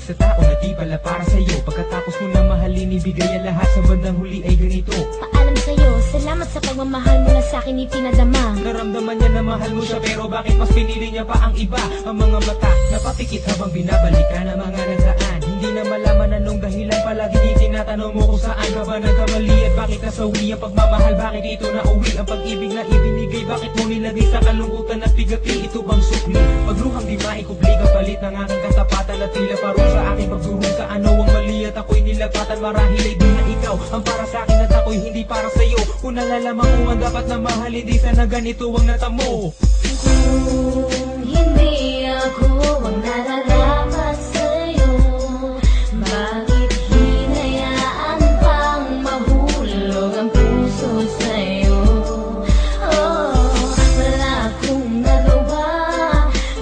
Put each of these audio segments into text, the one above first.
pag-ibig sa tao na di pala para sa'yo. Pagkatapos mo na mahalin, ibigay ang lahat, sa bandang huli ay ganito. Paalam sa'yo, salamat sa pagmamahal mo na sa'kin ipinadama. Naramdaman niya na mahal mo siya, pero bakit mas pinili niya pa ang iba? Ang mga mata napapikit habang binabalikan ang mga nagaan. Hindi na malaman anong dahilan, palagi tinatanong mo kung saan ka ba nagkamali. At bakit nasawi ang pagmamahal, bakit ito na uwi ang pag-ibig na ibinigay? Bakit mo nilagay sa kalungkutan at bigati? Ito bang sukli? Pagluhang di maikubli, kapalit ng aking katapatan at tila parang sa aking pagdurusa. Ano ang mali at ako'y nilagpatan? Marahil ay di na ikaw ang para sa akin at ako'y hindi para sa'yo. Kung nalalaman ko ang dapat na mahal, hindi sana ganito ang natamo. Kung hindi ako ang nararapat sa'yo, bakit hinayaan pang mahulog ang puso sa'yo? Oh, wala akong nagawa,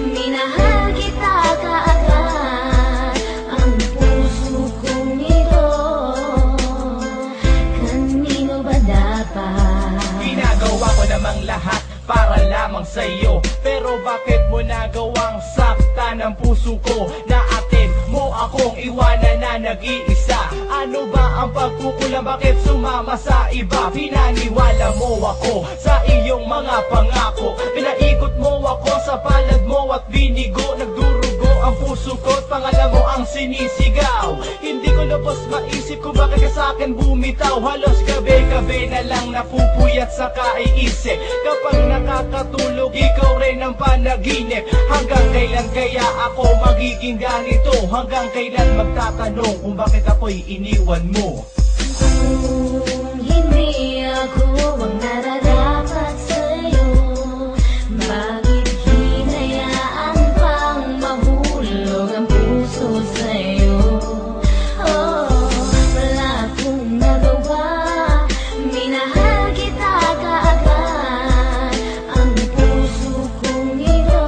minahal kita kaagad. Ang puso kong ito, kanino ba dapat? Ginagawa ko namang lahat para lamang sa'yo, pero bakit mo nagawang saktan ang puso ko? Na atin mo akong iwanan na nag-iisa. Ano ba ang pagkukulang? Bakit sumama sa iba? Pinaniwala mo ako sa iyong mga pangako. Pinaikot mo ako sa palad mo at binigo. Nagdurugo ang puso ko at pangalan mo ang sinisigaw. Hindi ko lubos maisip kung bakit ka sa'kin bumitaw. Halos gabi-gabi na lang napupuyat sa kaiisip. Kapag nakakatulog, ikaw rin ang panaginip. Hanggang kailan kaya ako magiging ganito? Hanggang kailan magtatanong kung bakit ako'y iniwan mo? Kung hindi ako ang nararapat sa'yo, bakit hinayaan pang mahulog ang puso sa'yo? Oh, wala akong nagawa, minahal kita kaagad. Ang puso kong ito,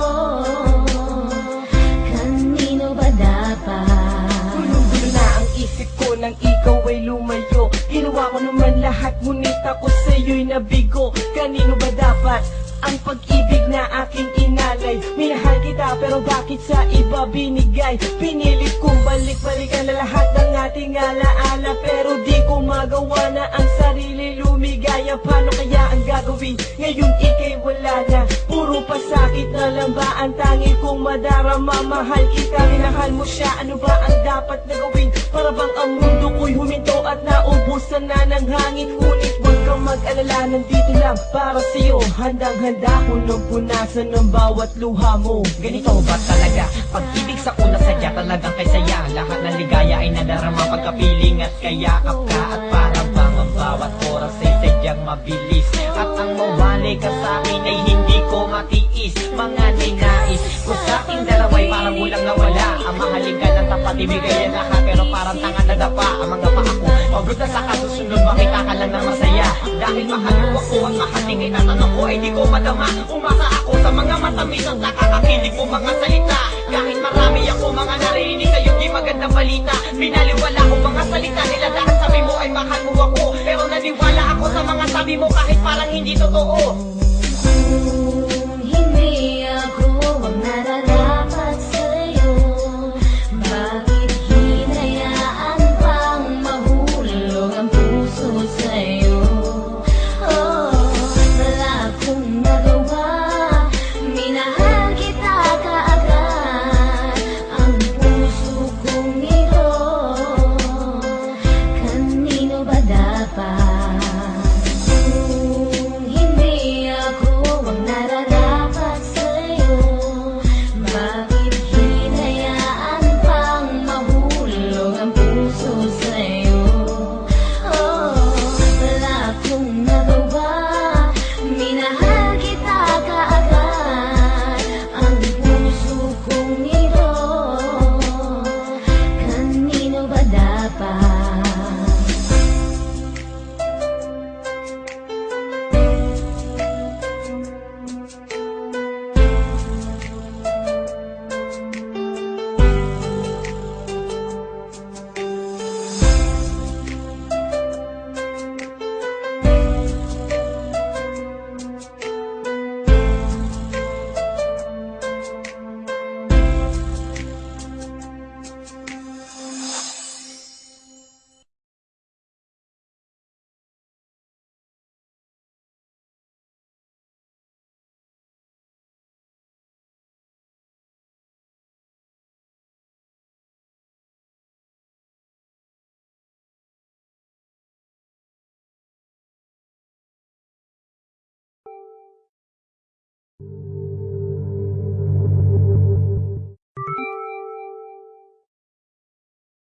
kanino ba dapat? Gulo na ang isip ko nang ikaw ay lumayo. Ginawa ko naman lahat, ngunit ako sa'yo'y nabigo. Kanino ba dapat ang pag-ibig na aking inalay? Minahal kita pero bakit sa iba binigay? Pinilit kong balik-balikan na lahat ng ating alaala, pero di ko magawa na ang sarili lumigaya. Paano kaya ang gagawin? Ngayon ika'y wala na, puro pasakit na lang ba ang tangi kong madarama? Mahal kita, minahal mo siya, ano ba ang dapat na gawin? Para bang ang mundo ko'y huminto at naubusan na ng hangin? Ngunit huwag kang mag-alala, nandito lang para sa'yo. Handang-handa ko nung punasan ng bawat luha mo. Ganito ba talaga? Pag-ibig sa una sadya talagang kay saya. Lahat ng ligaya ay nadarama pagkapiling at kayakap ka. At para bang ang bawat oras ay sadyang mabilis. At ang mawali ka sa akin ay hindi ko matiis. Mga ninais ko sa aking dalaway parang walang nawala. Ang mahalin ka ng tapat, ibigay ang lahat, pero parang tanga na dapa. Ang mga pa ako, pagod na sa kasusunod, makita ka lang na masaya. Dahil mahal mo ako at mahating itatanong ko ay di ko madama. Umasa ako sa mga matamis at nakakakilig mo mga salita. Kahit marami ako mga narinig sa iyong di magandang balita, binaliwala ko mga salita nila dahil sabi mo ay mahal mo ako. Pero naniwala ako sa mga sabi mo kahit parang hindi totoo.